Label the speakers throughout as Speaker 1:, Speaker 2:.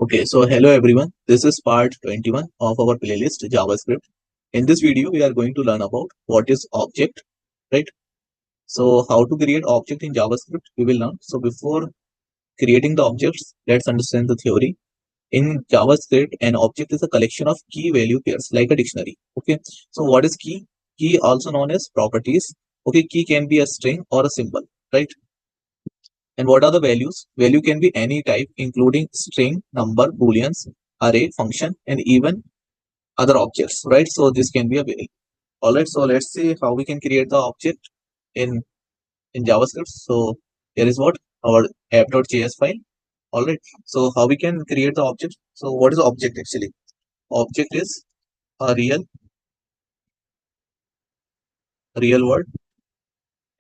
Speaker 1: Okay, so hello everyone. This is part 21 of our playlist JavaScript. In this video, we are going to learn about what is object, right? So how to create object in JavaScript, we will learn. So before creating the objects, let's understand the theory. In JavaScript, an object is a collection of key value pairs like a dictionary. Okay, so what is key? Key also known as properties. Okay, key can be a string or a symbol, right? And what are the values? Value can be any type, including string, number, booleans, array, function, and even other objects, right? So this can be a value. All right. So let's see how we can create the object in JavaScript. So here is what our app.js file. All right. So how we can create the object? So what is object actually? Object is a real world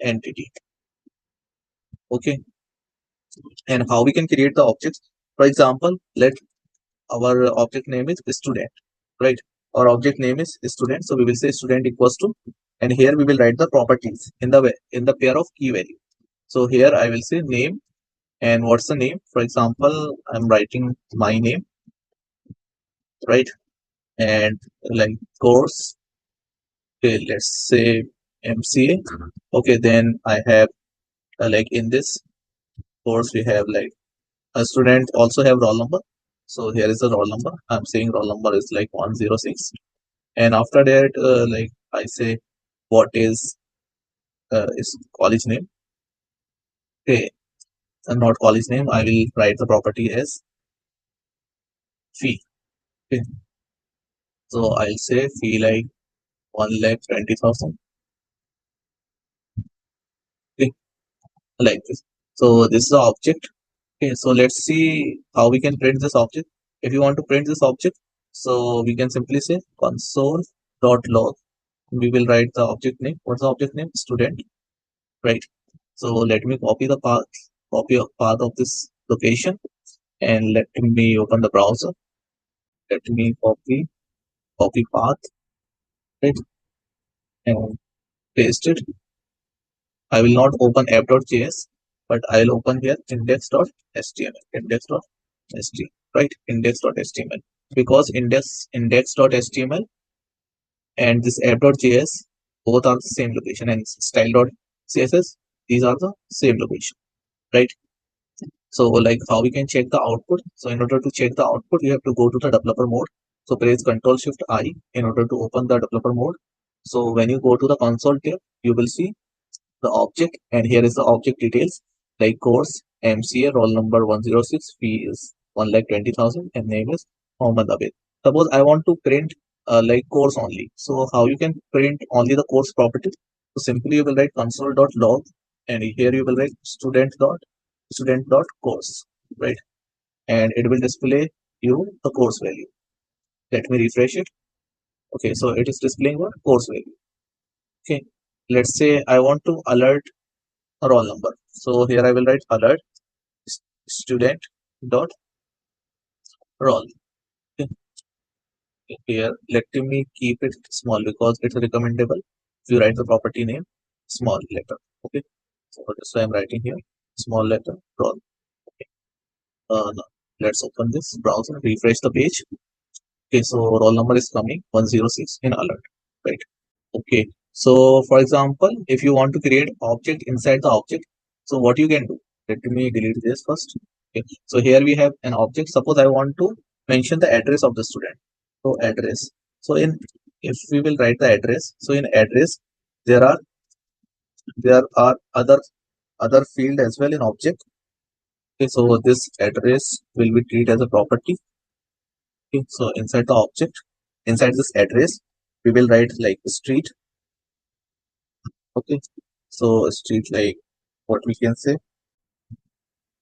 Speaker 1: entity. Okay. And how we can create the objects? For example, let our object name is student, right? Our object name is student, so we will say student equals to, and here we will write the properties in the pair of key value. So here I will say name, and what's the name? For example, I'm writing my name, right? And like course, okay, let's say MCA. Okay, then I have like in this course we have like a student also have roll number. So here is the roll number. I'm saying roll number is like 106. And after that, like I say, what is college name? Okay, and not college name. I will write the property as fee. Okay, so I'll say fee like 1,20,000. Okay, like this. So this is the object. Okay, so let's see how we can print this object. If you want to print this object, so we can simply say console.log. We will write the object name. What's the object name? Student, right? So let me copy a path of this location, and let me open the browser. Let me copy path, right, and paste it. I will not open app.js, but I'll open here index.html, right, index.html, because index.html and this app.js both are the same location, and style.css, these are the same location, right? So like how we can check the output. So in order to check the output, you have to go to the developer mode. So press Ctrl Shift I in order to open the developer mode. So when you go to the console tab, you will see the object, and here is the object details like course, MCA, roll number 106, fee is 1,20,000, and name is Mohammed Abid. Suppose I want to print like course only. So how you can print only the course property? So simply you will write console.log, and here you will write student.course, right? And it will display you the course value. Let me refresh it. Okay, so it is displaying what course value. Okay, let's say I want to alert a roll number. So here I will write alert student dot roll. Okay, here let me keep it small because it's recommendable if you write the property name small letter. Okay, so that's why I'm writing here small letter roll. Okay, now let's open this browser, refresh the page. Okay, so roll number is coming 106 in alert, right? Okay, so for example, if you want to create object inside the object, so what you can do? Let me delete this first. Okay, so here we have an object. Suppose I want to mention the address of the student. So address. So in if we will write the address, so in address there are other field as well in object. Okay, so this address will be treated as a property. Okay, so inside the object, inside this address, we will write like street. Okay, so street like what we can say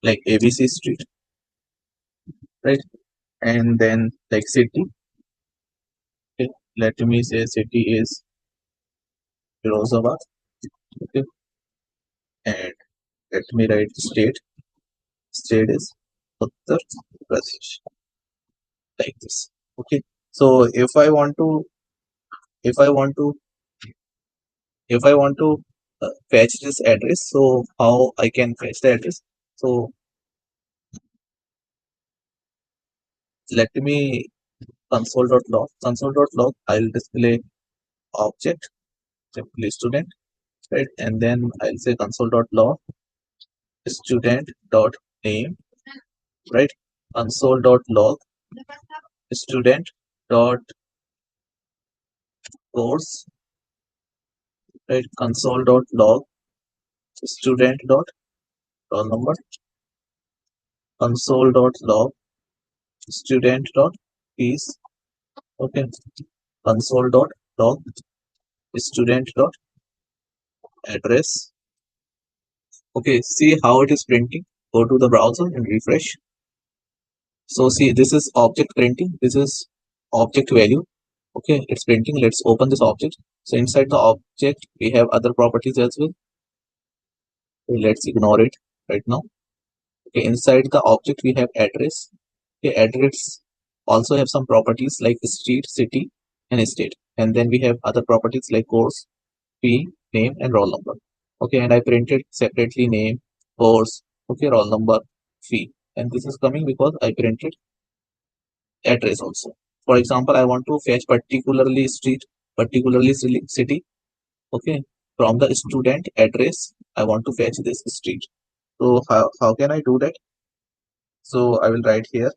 Speaker 1: like ABC street, right? And then like city. Okay, let me say city is Firozabad. Okay, and let me write state. State is Uttar Pradesh, like this. Okay, so if I want to if I want to fetch this address, so how I can fetch the address? So let me console.log. Console.log, I'll display object simply student, right? And then I'll say console.log student.name, right? Console.log student.course, right? Console.log student.roll number, console.log student.fees, okay? Console.log student.address. Okay, see how it is printing. Go to the browser and refresh. So see, this is object printing. This is object value. Okay, it's printing. Let's open this object. So inside the object, we have other properties as well. Okay, let's ignore it right now. Okay, inside the object, we have address. Okay, address also have some properties like street, city, and state. And then we have other properties like course, fee, name, and roll number. Okay, and I printed separately name, course, okay, roll number, fee. And this is coming because I printed address also. For example, I want to fetch particularly street, particularly city. Okay, from the student address, I want to fetch this street. So how can I do that? So I will write here.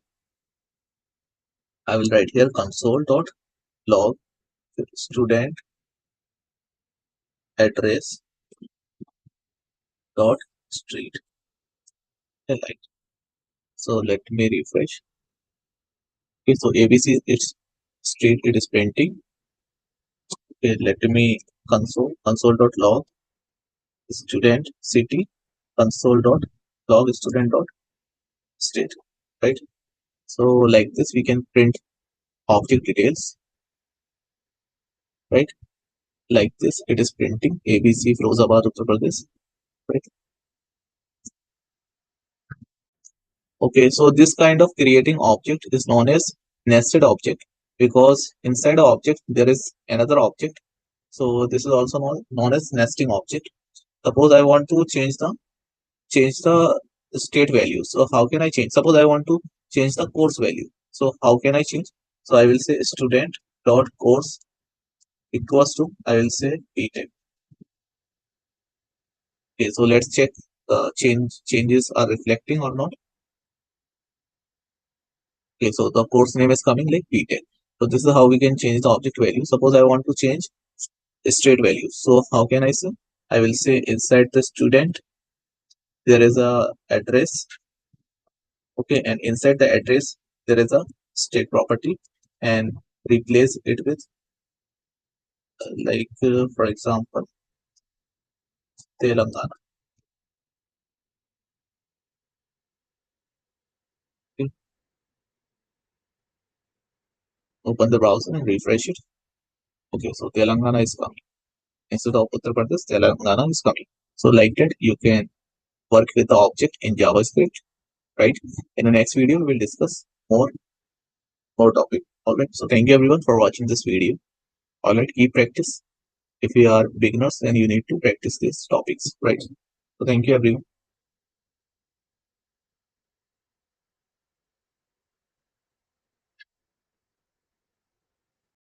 Speaker 1: I will write here console.log student address dot street. Right. So let me refresh. Okay, so ABC it's street it is printing. Okay, let me console.log student city console.log student dot state, right? So like this we can print object details, right? Like this it is printing ABC Firozabad Uttar Pradesh, right? Okay, so this kind of creating object is known as nested object because inside the object there is another object. So this is also known as nesting object. Suppose I want to change the state value. So how can I change? Suppose I want to change the course value. So how can I change? So I will say student dot course equals to I will say Pt. Okay, so let's check the changes are reflecting or not. Okay, so the course name is coming like Pt. So this is how we can change the object value. Suppose I want to change the state value. So how can I say? I will say inside the student there is a address. Okay, and inside the address there is a state property and replace it with for example Telangana. Okay, open the browser and refresh it. Okay, so Telangana is coming instead of Uttar Pradesh. Telangana is coming. So like that you can work with the object in JavaScript, right? In the next video we will discuss more topic. All right, so thank you everyone for watching this video. All right, keep practice. If you are beginners, then you need to practice these topics, right? So thank you everyone.